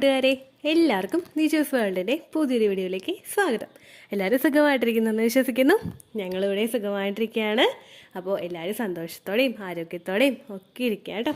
കൂട്ടുകാരെ, എല്ലാവർക്കും നിജൂസ് വേൾഡിൻ്റെ പുതിയൊരു വീഡിയോയിലേക്ക് സ്വാഗതം. എല്ലാവരും സുഖമായിട്ടിരിക്കുന്നെന്ന് വിശ്വസിക്കുന്നു. ഞങ്ങളിവിടെ സുഖമായിട്ടിരിക്കുകയാണ്. അപ്പോൾ എല്ലാവരും സന്തോഷത്തോടെയും ആരോഗ്യത്തോടെയും ഒക്കെ ഇരിക്കുക കേട്ടോ.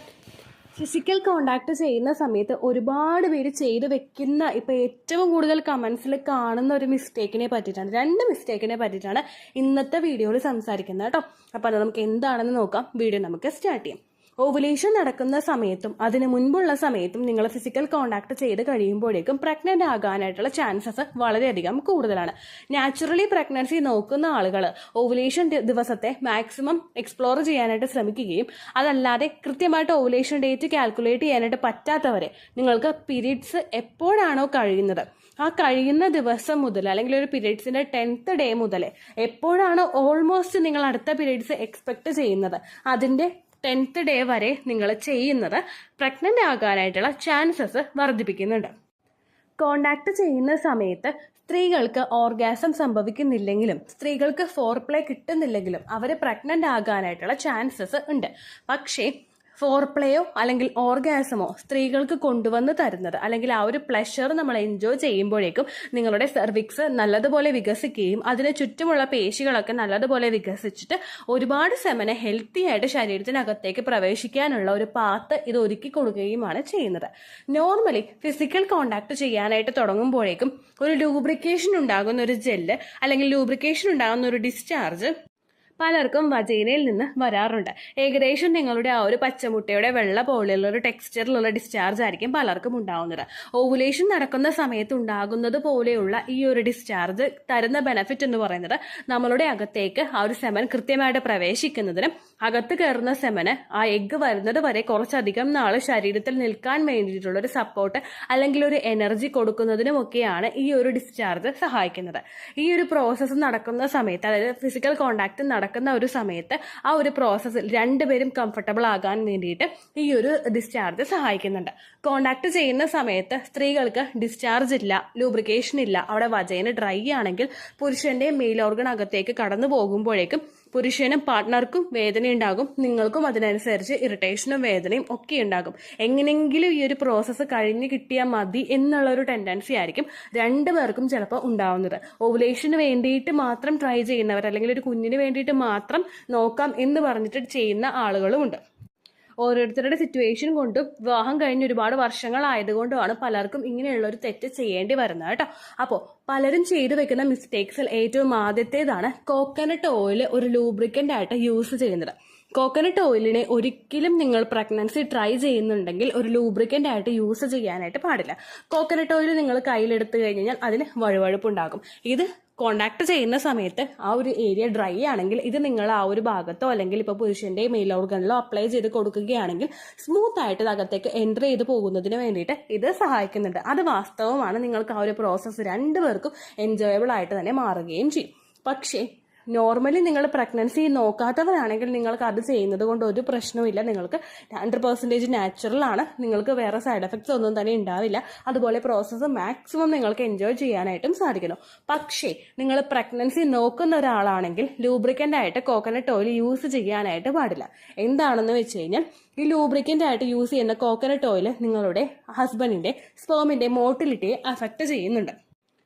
ഫിസിക്കൽ കോണ്ടാക്ട് ചെയ്യുന്ന സമയത്ത് ഒരുപാട് പേര് ചെയ്ത് വെക്കുന്ന ഇപ്പോൾ ഏറ്റവും കൂടുതൽ കമൻസിൽ കാണുന്ന ഒരു മിസ്റ്റേക്കിനെ പറ്റിയിട്ടാണ്, 2 മിസ്റ്റേക്കിനെ പറ്റിയിട്ടാണ് ഇന്നത്തെ വീഡിയോയിൽ സംസാരിക്കുന്നത് കേട്ടോ. അപ്പോൾ അത് നമുക്ക് എന്താണെന്ന് നോക്കാം. വീഡിയോ നമുക്ക് സ്റ്റാർട്ട് ചെയ്യാം. ഓവുലേഷൻ നടക്കുന്ന സമയത്തും അതിന് മുൻപുള്ള സമയത്തും നിങ്ങൾ ഫിസിക്കൽ കോണ്ടാക്ട് ചെയ്ത് കഴിയുമ്പോഴേക്കും പ്രഗ്നന്റ് ആകാനായിട്ടുള്ള ചാൻസസ് വളരെയധികം കൂടുതലാണ്. നാച്ചുറലി പ്രഗ്നൻസി നോക്കുന്ന ആളുകൾ ഓവുലേഷൻ ദിവസത്തെ മാക്സിമം എക്സ്പ്ലോർ ചെയ്യാനായിട്ട് ശ്രമിക്കുകയും അതല്ലാതെ കൃത്യമായിട്ട് ഓവുലേഷൻ ഡേറ്റ് കാൽക്കുലേറ്റ് ചെയ്യാനായിട്ട് പറ്റാത്തവരെ നിങ്ങൾക്ക് പീരീഡ്സ് എപ്പോഴാണോ കഴിയുന്നത് ആ കഴിയുന്ന ദിവസം മുതൽ അല്ലെങ്കിൽ ഒരു പീരീഡ്സിന്റെ 10th ഡേ മുതൽ എപ്പോഴാണോ ഓൾമോസ്റ്റ് നിങ്ങൾ അടുത്ത പീരീഡ്സ് എക്സ്പെക്ട് ചെയ്യുന്നത് അതിന്റെ 10th ഡേ വരെ നിങ്ങൾ ചെയ്യുന്നത് പ്രഗ്നന്റ് ആകാനായിട്ടുള്ള ചാൻസസ് വർദ്ധിപ്പിക്കുന്നുണ്ട്. കോണ്ടാക്ട് ചെയ്യുന്ന സമയത്ത് സ്ത്രീകൾക്ക് ഓർഗാസം സംഭവിക്കുന്നില്ലെങ്കിലും സ്ത്രീകൾക്ക് ഫോർപ്ലേ കിട്ടുന്നില്ലെങ്കിലും അവർ പ്രഗ്നന്റ് ആകാനായിട്ടുള്ള ചാൻസസ് ഉണ്ട്. പക്ഷേ ഫോർപ്ലേയോ അല്ലെങ്കിൽ ഓർഗാസമോ സ്ത്രീകൾക്ക് കൊണ്ടുവന്ന് തരുന്നത് അല്ലെങ്കിൽ ആ ഒരു പ്ലഷർ നമ്മൾ എൻജോയ് ചെയ്യുമ്പോഴേക്കും നിങ്ങളുടെ സെർവിക്സ് നല്ലതുപോലെ വികസിക്കുകയും അതിന് ചുറ്റുമുള്ള പേശികളൊക്കെ നല്ലതുപോലെ വികസിച്ചിട്ട് ഒരുപാട് സെമനെ ഹെൽത്തി ആയിട്ട് ശരീരത്തിനകത്തേക്ക് പ്രവേശിക്കാനുള്ള ഒരു പാത്ത് ഇത് ഒരുക്കി കൊടുക്കുകയുമാണ് ചെയ്യുന്നത്. നോർമലി ഫിസിക്കൽ കോണ്ടാക്ട് ചെയ്യാനായിട്ട് തുടങ്ങുമ്പോഴേക്കും ഒരു ലൂബ്രിക്കേഷൻ ഉണ്ടാകുന്ന ഒരു ജെല്ല് അല്ലെങ്കിൽ ലൂബ്രിക്കേഷൻ ഉണ്ടാകുന്ന ഒരു ഡിസ്ചാർജ് പലർക്കും വജൈനയിൽ നിന്ന് വരാറുണ്ട്. ഏകദേശം നിങ്ങളുടെ ആ ഒരു പച്ചമുട്ടയുടെ വെള്ള പോലെയുള്ള ഒരു ടെക്സ്ചറിലുള്ള ഡിസ്ചാർജ് ആയിരിക്കും പലർക്കും ഉണ്ടാവുന്നത്. ഓവുലേഷൻ നടക്കുന്ന സമയത്ത് ഉണ്ടാകുന്നത് പോലെയുള്ള ഈ ഒരു ഡിസ്ചാർജ് തരുന്ന ബെനഫിറ്റ് എന്ന് പറയുന്നത് നമ്മളുടെ അകത്തേക്ക് ആ ഒരു സെമൻ കൃത്യമായിട്ട് പ്രവേശിക്കുന്നതിനും അകത്ത് കയറുന്ന സെമന് ആ എഗ്ഗ് വരുന്നത് വരെ കുറച്ചധികം നാൾ ശരീരത്തിൽ നിൽക്കാൻ വേണ്ടിയിട്ടുള്ള ഒരു സപ്പോർട്ട് അല്ലെങ്കിൽ ഒരു എനർജി കൊടുക്കുന്നതിനുമൊക്കെയാണ് ഈ ഒരു ഡിസ്ചാർജ് സഹായിക്കുന്നത്. ഈ ഒരു പ്രോസസ്സ് നടക്കുന്ന സമയത്ത്, അതായത് ഫിസിക്കൽ കോണ്ടാക്ട് നടക്കുന്ന ഒരു സമയത്ത് ആ ഒരു പ്രോസസ്സിൽ 2 പേരും കംഫർട്ടബിൾ ആകാൻ വേണ്ടിയിട്ട് ഈ ഒരു ഡിസ്ചാർജ് സഹായിക്കുന്നുണ്ട്. കോണ്ടാക്ട് ചെയ്യുന്ന സമയത്ത് സ്ത്രീകൾക്ക് ഡിസ്ചാർജ് ഇല്ല, ലൂബ്രിക്കേഷൻ ഇല്ല, അവിടെ വജൈന ഡ്രൈ ആണെങ്കിൽ പുരുഷന്റെ മെയിൽ ഓർഗൺ അകത്തേക്ക് കടന്നു പോകുമ്പോഴേക്കും പുരുഷനും പാർട്ട്ണർക്കും വേദന ഉണ്ടാകും, നിങ്ങൾക്കും അതിനനുസരിച്ച് ഇറിറ്റേഷനും വേദനയും ഒക്കെ ഉണ്ടാകും. എങ്ങനെയെങ്കിലും ഈ ഒരു പ്രോസസ്സ് കഴിഞ്ഞ് കിട്ടിയാൽ മതി എന്നുള്ള ഒരു ടെൻഡൻസി ആയിരിക്കും 2 പേർക്കും ചിലപ്പോൾ ഉണ്ടാവുന്നത്. ഓവുലേഷന് വേണ്ടിയിട്ട് മാത്രം ട്രൈ ചെയ്യുന്നവർ അല്ലെങ്കിൽ ഒരു കുഞ്ഞിന് വേണ്ടിയിട്ട് മാത്രം നോക്കാം എന്ന് പറഞ്ഞിട്ട് ചെയ്യുന്ന ആളുകളുമുണ്ട്. ഓരോരുത്തരുടെ സിറ്റുവേഷൻ കൊണ്ടും വിവാഹം കഴിഞ്ഞ് ഒരുപാട് വർഷങ്ങളായതുകൊണ്ടുമാണ് പലർക്കും ഇങ്ങനെയുള്ള ഒരു തെറ്റ് ചെയ്യേണ്ടി വരുന്നത് കേട്ടോ. അപ്പോൾ പലരും ചെയ്തു വെക്കുന്ന മിസ്റ്റേക്സിൽ ഏറ്റവും ആദ്യത്തേതാണ് കോക്കനട്ട് ഓയിൽ ഒരു ലൂബ്രിക്കൻ്റ് ആയിട്ട് യൂസ് ചെയ്യുന്നത്. കോക്കനട്ട് ഓയിലിനെ ഒരിക്കലും നിങ്ങൾ പ്രഗ്നൻസി ട്രൈ ചെയ്യുന്നുണ്ടെങ്കിൽ ഒരു ലൂബ്രിക്കൻ്റ് ആയിട്ട് യൂസ് ചെയ്യാനായിട്ട് പാടില്ല. കോക്കനട്ട് ഓയിൽ നിങ്ങൾ കയ്യിലെടുത്ത് കഴിഞ്ഞാൽ അതിന് വഴുവഴുപ്പുണ്ടാകും. ഇത് കോണ്ടാക്ട് ചെയ്യുന്ന സമയത്ത് ആ ഒരു ഏരിയ ഡ്രൈ ആണെങ്കിൽ ഇത് നിങ്ങൾ ആ ഒരു ഭാഗത്തോ അല്ലെങ്കിൽ ഇപ്പോൾ പുരുഷന്റെ മെയിൽ ഓർഗനിലോ അപ്ലൈ ചെയ്ത് കൊടുക്കുകയാണെങ്കിൽ സ്മൂത്ത് ആയിട്ട് അകത്തേക്ക് എൻ്റർ ചെയ്ത് പോകുന്നതിന് വേണ്ടിയിട്ട് ഇത് സഹായിക്കുന്നുണ്ട്. അത് വാസ്തവമാണ്. നിങ്ങൾക്ക് ആ ഒരു പ്രോസസ്സ് 2 പേർക്കും എൻജോയബിൾ ആയിട്ട് തന്നെ മാറുകയും ചെയ്യും. പക്ഷേ നോർമലി നിങ്ങൾ പ്രഗ്നൻസി നോക്കാത്തവരാണെങ്കിൽ നിങ്ങൾക്ക് അത് ചെയ്യുന്നത് കൊണ്ട് ഒരു പ്രശ്നവുമില്ല. നിങ്ങൾക്ക് 100% നാച്ചുറൽ ആണ്. നിങ്ങൾക്ക് വേറെ സൈഡ് എഫക്ട്സ് ഒന്നും തന്നെ ഉണ്ടാവില്ല. അതുപോലെ പ്രോസസ്സ് മാക്സിമം നിങ്ങൾക്ക് എൻജോയ് ചെയ്യാനായിട്ടും സാധിക്കുന്നു. പക്ഷേ നിങ്ങൾ പ്രഗ്നൻസി നോക്കുന്ന ഒരാളാണെങ്കിൽ ലൂബ്രിക്കൻ്റ് ആയിട്ട് കോക്കനട്ട് ഓയിൽ യൂസ് ചെയ്യാനായിട്ട് പാടില്ല. എന്താണെന്ന് വെച്ച് കഴിഞ്ഞാൽ ഈ ലൂബ്രിക്കൻ്റ് ആയിട്ട് യൂസ് ചെയ്യുന്ന കോക്കനട്ട് ഓയിൽ നിങ്ങളുടെ ഹസ്ബൻഡിന്റെ സ്പേമിന്റെ മോട്ടിലിറ്റിയെ അഫക്റ്റ് ചെയ്യുന്നുണ്ട്.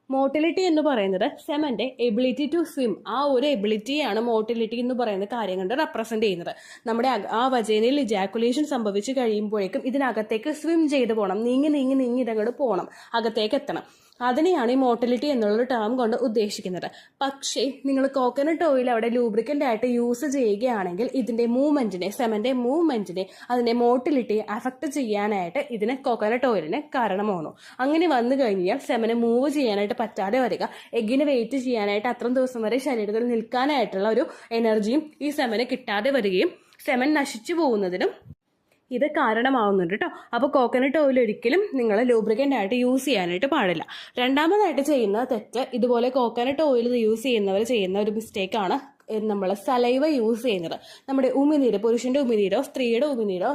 മോട്ടിലിറ്റി എന്ന് പറയുന്നത് സെമന്റെ എബിലിറ്റി ടു സ്വിം, ആ ഒരു എബിലിറ്റിയാണ് മോട്ടിലിറ്റി എന്ന് പറയുന്ന കാര്യം കൊണ്ട് റെപ്രസെന്റ് ചെയ്യുന്നത്. നമ്മുടെ ആ വജൈനയിൽ ഇജാക്കുലേഷൻ സംഭവിച്ചു കഴിയുമ്പോഴേക്കും ഇതിനകത്തേക്ക് സ്വിം ചെയ്ത് പോകണം, നീങ്ങി ഇതങ്ങോട്ട് പോകണം, അകത്തേക്ക് എത്തണം. അതിനെയാണ് ഈ മോട്ടിലിറ്റി എന്നുള്ളൊരു ടേം കൊണ്ട് ഉദ്ദേശിക്കുന്നത്. പക്ഷേ നിങ്ങൾ കോക്കനട്ട് ഓയിൽ അവിടെ ലൂബ്രിക്കൻ്റ് ആയിട്ട് യൂസ് ചെയ്യുകയാണെങ്കിൽ ഇതിന്റെ മൂവ്മെന്റിനെ, സെമന്റെ മൂവ്മെന്റിനെ, അതിന്റെ മോട്ടിലിറ്റിയെ അഫക്റ്റ് ചെയ്യാനായിട്ട് ഇതിന് കോക്കനട്ട് ഓയിലിന് കാരണമാകുന്നു. അങ്ങനെ വന്നു കഴിഞ്ഞാൽ സെമനെ മൂവ് ചെയ്യാനായിട്ട് പറ്റാതെ വരിക, എഗ്ഗിന് വെയിറ്റ് ചെയ്യാനായിട്ട് അത്രയും ദിവസം വരെ ശരീരത്തിൽ നിൽക്കാനായിട്ടുള്ള ഒരു എനർജിയും ഈ സെമന് കിട്ടാതെ വരികയും സെമൻ നശിച്ചു പോകുന്നതിനും ഇത് കാരണമാവുന്നുണ്ട് കേട്ടോ. അപ്പോൾ കോക്കനട്ട് ഓയിൽ ഒരിക്കലും നിങ്ങൾ ലൂബ്രിക്കൻ്റ് ആയിട്ട് യൂസ് ചെയ്യാനായിട്ട് പാടില്ല. രണ്ടാമതായിട്ട് ചെയ്യുന്ന തെറ്റ്, ഇതുപോലെ കോക്കനട്ട് ഓയിൽ യൂസ് ചെയ്യുന്നവർ ചെയ്യുന്ന ഒരു മിസ്റ്റേക്കാണ് നമ്മൾ സലൈവ യൂസ് ചെയ്യുന്നത്. നമ്മുടെ ഉമിനീര്, പുരുഷന്റെ ഉമിനീരോ സ്ത്രീയുടെ ഉമിനീരോ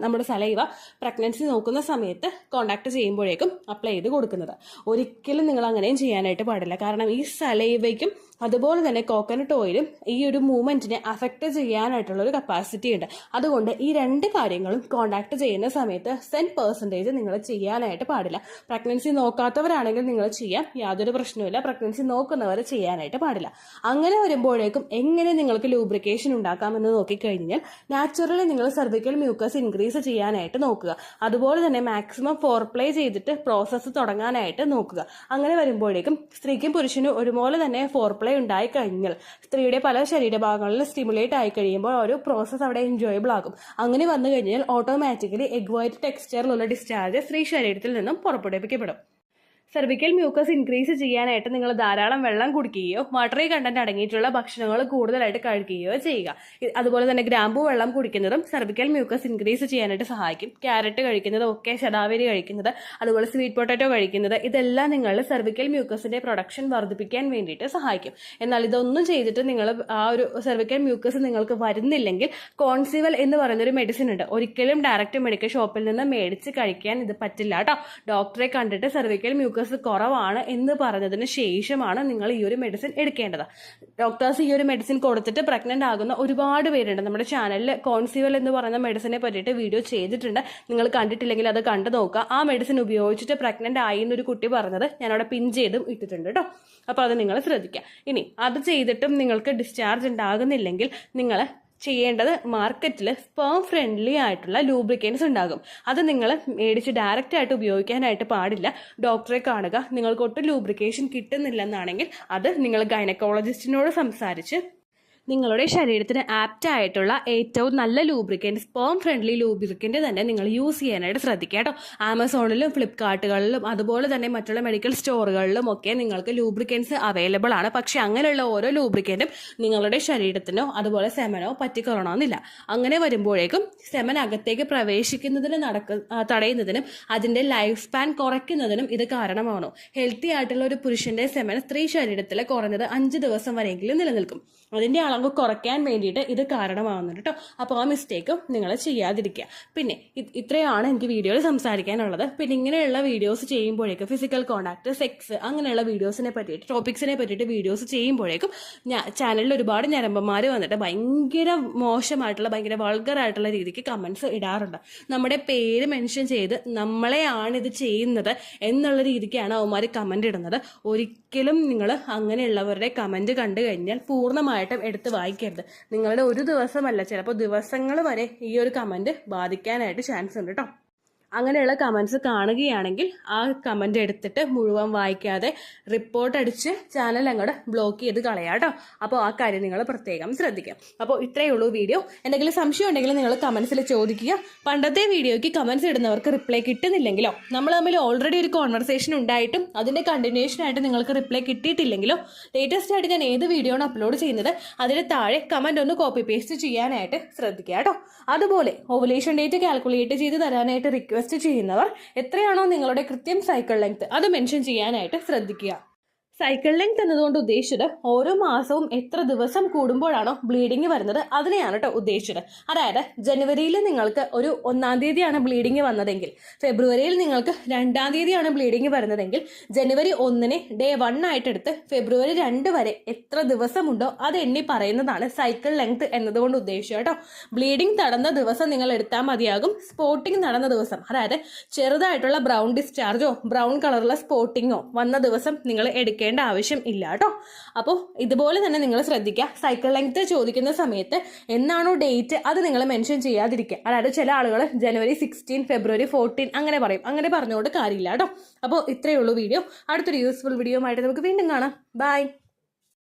നമ്മുടെ സലൈവ പ്രഗ്നൻസി നോക്കുന്ന സമയത്ത് കോണ്ടാക്ട് ചെയ്യുമ്പോഴേക്കും അപ്ലൈ ചെയ്ത് കൊടുക്കുന്നത്. ഒരിക്കലും നിങ്ങൾ അങ്ങനെയും ചെയ്യാനായിട്ട് പാടില്ല. കാരണം ഈ സലൈവയ്ക്കും അതുപോലെ തന്നെ കോക്കനട്ട് ഓയിലും ഈ ഒരു മൂവ്മെന്റിനെ അഫക്റ്റ് ചെയ്യാനായിട്ടുള്ള ഒരു കപ്പാസിറ്റി ഉണ്ട്. അതുകൊണ്ട് ഈ രണ്ട് കാര്യങ്ങളും കോണ്ടാക്ട് ചെയ്യുന്ന സമയത്ത് 100% നിങ്ങൾ ചെയ്യാനായിട്ട് പാടില്ല. പ്രഗ്നൻസി നോക്കാത്തവരാണെങ്കിൽ നിങ്ങൾ ചെയ്യാം, യാതൊരു പ്രശ്നവുമില്ല. പ്രഗ്നൻസി നോക്കുന്നവർ ചെയ്യാനായിട്ട് പാടില്ല. അങ്ങനെ വരുമ്പോഴേക്കും എങ്ങനെ നിങ്ങൾക്ക് ലൂബ്രിക്കേഷൻ ഉണ്ടാക്കാമെന്ന് നോക്കിക്കഴിഞ്ഞാൽ നാച്ചുറലി നിങ്ങൾ സെർവിക്കൽ മ്യൂക്കസ് ഇൻക്രീസ് ചെയ്യാനായിട്ട് നോക്കുക. അതുപോലെ തന്നെ മാക്സിമം ഫോർപ്ലേ ചെയ്തിട്ട് പ്രോസസ്സ് തുടങ്ങാനായിട്ട് നോക്കുക. അങ്ങനെ വരുമ്പോഴേക്കും സ്ത്രീക്കും പുരുഷനും ഒരുപോലെ തന്നെ ഫോർപ്ലേ ഉണ്ടായി കഴിഞ്ഞാൽ സ്ത്രീയുടെ പല ശരീരഭാഗങ്ങളിലും സ്റ്റിമുലേറ്റ് ആയി കഴിയുമ്പോൾ ഒരു പ്രോസസ്സ് അവിടെ എൻജോയബിൾ ആകും. അങ്ങനെ വന്നു കഴിഞ്ഞാൽ ഓട്ടോമാറ്റിക്കലി എഗ് വൈറ്റ് ടെക്സ്ചറിലുള്ള ഡിസ്ചാർജ് സ്ത്രീ ശരീരത്തിൽ നിന്നും പുറപ്പെടുവിക്കപ്പെടും. സെർവിക്കൽ മ്യൂക്കസ് ഇൻക്രീസ് ചെയ്യാനായിട്ട് നിങ്ങൾ ധാരാളം വെള്ളം കുടിക്കുകയോ വാട്ടറി കണ്ടന്റ് അടങ്ങിയിട്ടുള്ള ഭക്ഷണങ്ങൾ കൂടുതലായിട്ട് കഴിക്കുകയോ ചെയ്യുക. അതുപോലെ തന്നെ ഗ്രാമ്പൂ വെള്ളം കുടിക്കുന്നതും സെർവിക്കൽ മ്യൂക്കസ് ഇൻക്രീസ് ചെയ്യാനായിട്ട് സഹായിക്കും. ക്യാരറ്റ് കഴിക്കുന്നതും ഒക്കെ, ശതാവരി കഴിക്കുന്നത്, അതുപോലെ സ്വീറ്റ് പൊട്ടാറ്റോ കഴിക്കുന്നത്, ഇതെല്ലാം നിങ്ങളുടെ സെർവിക്കൽ മ്യൂക്കസിന്റെ പ്രൊഡക്ഷൻ വർദ്ധിപ്പിക്കാൻ വേണ്ടിയിട്ട് സഹായിക്കും. എന്നാൽ ഇതൊന്നും ചെയ്തിട്ട് നിങ്ങൾ ആ ഒരു സെർവിക്കൽ മ്യൂക്കസ് നിങ്ങൾക്ക് വരുന്നില്ലെങ്കിൽ കോൺസിവൽ എന്ന് പറയുന്ന ഒരു മെഡിസിൻ ഉണ്ട്. ഒരിക്കലും ഡയറക്റ്റ് മെഡിക്കൽ ഷോപ്പിൽ നിന്ന് മേടിച്ച് കഴിക്കാൻ ഇത് പറ്റില്ല കേട്ടോ. ഡോക്ടറെ കണ്ടിട്ട് സെർവിക്കൽ മ്യൂക്കസ് കുറവാണ് എന്ന് പറഞ്ഞതിന് ശേഷമാണ് നിങ്ങൾ ഈ ഒരു മെഡിസിൻ എടുക്കേണ്ടത്. ഡോക്ടേഴ്സ് ഈ ഒരു മെഡിസിൻ കൊടുത്തിട്ട് പ്രഗ്നന്റ് ആകുന്ന ഒരുപാട് പേരുണ്ട്. നമ്മുടെ ചാനലിൽ കോൺസിവൽ എന്ന് പറയുന്ന മെഡിസിനെ പറ്റിയിട്ട് വീഡിയോ ചെയ്തിട്ടുണ്ട്. നിങ്ങൾ കണ്ടിട്ടില്ലെങ്കിൽ അത് കണ്ടു നോക്കുക. ആ മെഡിസിൻ ഉപയോഗിച്ചിട്ട് പ്രഗ്നന്റ് ആയി എന്നൊരു കുട്ടി പറഞ്ഞത് ഞാൻ അവിടെ പിൻ ചെയ്തും ഇട്ടിട്ടുണ്ട് കേട്ടോ. അപ്പോൾ അത് നിങ്ങൾ ശ്രദ്ധിക്കുക. ഇനി അത് ചെയ്തിട്ടും നിങ്ങൾക്ക് ഡിസ്ചാർജ് ഉണ്ടാകുന്നില്ലെങ്കിൽ നിങ്ങൾ ചെയ്യേണ്ടത് മാർക്കറ്റിൽ സ്പേം ഫ്രണ്ട്ലി ആയിട്ടുള്ള ലൂബ്രിക്കൻസ് ഉണ്ടാകും. അത് നിങ്ങൾ മേടിച്ച് ഡയറക്റ്റ് ആയിട്ട് ഉപയോഗിക്കാനായിട്ട് പാടില്ല. ഡോക്ടറെ കാണുക. നിങ്ങൾക്ക് ഒട്ടും ലൂബ്രിക്കേഷൻ കിട്ടുന്നില്ലെന്നാണെങ്കിൽ അത് നിങ്ങൾ ഗൈനക്കോളജിസ്റ്റിനോട് സംസാരിച്ച് നിങ്ങളുടെ ശരീരത്തിന് ആപ്റ്റ് ആയിട്ടുള്ള ഏറ്റവും നല്ല ലൂബ്രിക്കൻറ്റ്, സ്പേം ഫ്രണ്ട്ലി ലൂബ്രിക്കൻറ്റ് തന്നെ നിങ്ങൾ യൂസ് ചെയ്യാനായിട്ട് ശ്രദ്ധിക്കുക കേട്ടോ. ആമസോണിലും ഫ്ലിപ്കാർട്ടുകളിലും അതുപോലെ തന്നെ മറ്റുള്ള മെഡിക്കൽ സ്റ്റോറുകളിലും ഒക്കെ നിങ്ങൾക്ക് ലൂബ്രിക്കൻസ് അവൈലബിൾ ആണ്. പക്ഷെ അങ്ങനെയുള്ള ഓരോ ലൂബ്രിക്കൻറ്റും നിങ്ങളുടെ ശരീരത്തിനോ അതുപോലെ സെമനോ പറ്റിക്കൊള്ളണമെന്നില്ല. അങ്ങനെ വരുമ്പോഴേക്കും സെമൻ അകത്തേക്ക് പ്രവേശിക്കുന്നതിന് തടയുന്നതിനും അതിൻ്റെ ലൈഫ് സ്പാൻ കുറയ്ക്കുന്നതിനും ഇത് കാരണമാണോ. ഹെൽത്തി ആയിട്ടുള്ള ഒരു പുരുഷന്റെ സെമൻ സ്ത്രീ ശരീരത്തിൽ കുറഞ്ഞത് 5 ദിവസം വരെയെങ്കിലും നിലനിൽക്കും. അതിൻ്റെ അളവ് കുറയ്ക്കാൻ വേണ്ടിയിട്ട് ഇത് കാരണമാകുന്നുണ്ട് കേട്ടോ. അപ്പോൾ ആ മിസ്റ്റേക്കും നിങ്ങൾ ചെയ്യാതിരിക്കുക. പിന്നെ ഇത്രയാണ് എനിക്ക് വീഡിയോയിൽ സംസാരിക്കാനുള്ളത്. പിന്നെ ഇങ്ങനെയുള്ള വീഡിയോസ് ചെയ്യുമ്പോഴേക്കും ഫിസിക്കൽ കോണ്ടാക്ട്, സെക്സ്, അങ്ങനെയുള്ള വീഡിയോസിനെ പറ്റിയിട്ട്, ടോപ്പിക്സിനെ പറ്റിയിട്ട് വീഡിയോസ് ചെയ്യുമ്പോഴേക്കും ചാനലിൽ ഒരുപാട് ഞരമ്പന്മാർ വന്നിട്ട് ഭയങ്കര മോശമായിട്ടുള്ള, ഭയങ്കര വൾഗറായിട്ടുള്ള രീതിക്ക് കമൻസ് ഇടാറുണ്ട്. നമ്മുടെ പേര് മെൻഷൻ ചെയ്ത് നമ്മളെയാണ് ഇത് ചെയ്യുന്നത് എന്നുള്ള രീതിക്കാണ് അവന്മാർ കമൻ്റ് ഇടുന്നത്. ഒരിക്കലും നിങ്ങൾ അങ്ങനെയുള്ളവരുടെ കമൻറ്റ് കണ്ടു കഴിഞ്ഞാൽ പൂർണ്ണമായിട്ടും എടുത്ത് വായിക്കരുത്. നിങ്ങളുടെ ഒരു ദിവസമല്ല, ചിലപ്പോൾ ദിവസങ്ങൾ വരെ ഈ ഒരു കമൻറ്റ് ബാധിക്കാനായിട്ട് ചാൻസ് ഉണ്ട് കേട്ടോ. അങ്ങനെയുള്ള കമൻസ് കാണുകയാണെങ്കിൽ ആ കമൻറ്റ് എടുത്തിട്ട് മുഴുവൻ വായിക്കാതെ റിപ്പോർട്ട് അടിച്ച് ചാനൽ അങ്ങോട്ട് ബ്ലോക്ക് ചെയ്ത് കളയാം കേട്ടോ. അപ്പോൾ ആ കാര്യം നിങ്ങൾ പ്രത്യേകം ശ്രദ്ധിക്കാം. അപ്പോൾ ഇത്രയേ ഉള്ളൂ വീഡിയോ. എന്തെങ്കിലും സംശയം ഉണ്ടെങ്കിൽ നിങ്ങൾ കമൻസിൽ ചോദിക്കുക. പണ്ടത്തെ വീഡിയോയ്ക്ക് കമൻസ് ഇടുന്നവർക്ക് റിപ്ലൈ കിട്ടുന്നില്ലെങ്കിലോ, നമ്മൾ തമ്മിൽ ഓൾറെഡി ഒരു കോൺവെർസേഷൻ ഉണ്ടായിട്ടും അതിൻ്റെ കണ്ടിന്യൂഷനായിട്ട് നിങ്ങൾക്ക് റിപ്ലൈ കിട്ടിയിട്ടില്ലെങ്കിലോ, ലേറ്റസ്റ്റ് ആയിട്ട് ഞാൻ ഏത് വീഡിയോ ആണ് അപ്ലോഡ് ചെയ്യുന്നത് അതിന് താഴെ കമൻറ്റ് ഒന്ന് കോപ്പി പേസ്റ്റ് ചെയ്യാനായിട്ട് ശ്രദ്ധിക്കുക കേട്ടോ. അതുപോലെ ഓവുലേഷൻ ഡേറ്റ് കാൽക്കുലേറ്റ് ചെയ്ത് തരാനായിട്ട് റിക്വസ്റ്റ് ചെയ്യുന്നവർ എത്രയാണോ നിങ്ങളുടെ കൃത്യം സൈക്കിൾ ലെങ്ത് അത് മെൻഷൻ ചെയ്യാനായിട്ട് ശ്രദ്ധിക്കുക. സൈക്കിൾ ലെങ്ത് എന്നതുകൊണ്ട് ഉദ്ദേശിച്ചത് ഓരോ മാസവും എത്ര ദിവസം കൂടുമ്പോഴാണോ ബ്ലീഡിങ് വരുന്നത് അതിനെയാണ് കേട്ടോ ഉദ്ദേശിച്ചത്. അതായത് ജനുവരിയിൽ നിങ്ങൾക്ക് ഒരു 1-ാം തീയതിയാണ് ബ്ലീഡിങ് വന്നതെങ്കിൽ, ഫെബ്രുവരിയിൽ നിങ്ങൾക്ക് 2-ാം തീയതിയാണ് ബ്ലീഡിങ് വരുന്നതെങ്കിൽ, ജനുവരി 1-നെ ഡേ 1 ആയിട്ടെടുത്ത് ഫെബ്രുവരി 2 വരെ എത്ര ദിവസമുണ്ടോ അത് എണ്ണി പറയുന്നതാണ് സൈക്കിൾ ലെങ്ത് എന്നതുകൊണ്ട് ഉദ്ദേശിച്ചത് കേട്ടോ. ബ്ലീഡിങ് നടന്ന ദിവസം നിങ്ങൾ എടുത്താൽ മതിയാകും. സ്പോട്ടിങ് നടന്ന ദിവസം, അതായത് ചെറുതായിട്ടുള്ള ബ്രൗൺ ഡിസ്ചാർജോ ബ്രൗൺ കളറുള്ള സ്പോട്ടിങ്ങോ വന്ന ദിവസം നിങ്ങൾ എടുക്കേണ്ട ആവശ്യം ഇല്ല കേട്ടോ. അപ്പോൾ ഇതുപോലെ തന്നെ നിങ്ങൾ ശ്രദ്ധിക്കുക. സൈക്കിൾ ലെങ്ത് ചോദിക്കുന്ന സമയത്ത് എന്നാണോ ഡേറ്റ് അത് നിങ്ങൾ മെൻഷൻ ചെയ്യാതിരിക്കുക. അതായത് ചില ആളുകൾ ജനുവരി 16, ഫെബ്രുവരി 14 അങ്ങനെ പറയും. അങ്ങനെ പറഞ്ഞുകൊണ്ട് കാര്യമില്ല കേട്ടോ. അപ്പോൾ ഇത്രയേ ഉള്ളൂ വീഡിയോ. അടുത്തൊരു യൂസ്ഫുൾ വീഡിയോ ആയിട്ട് നമുക്ക് വീണ്ടും കാണാം. ബൈ.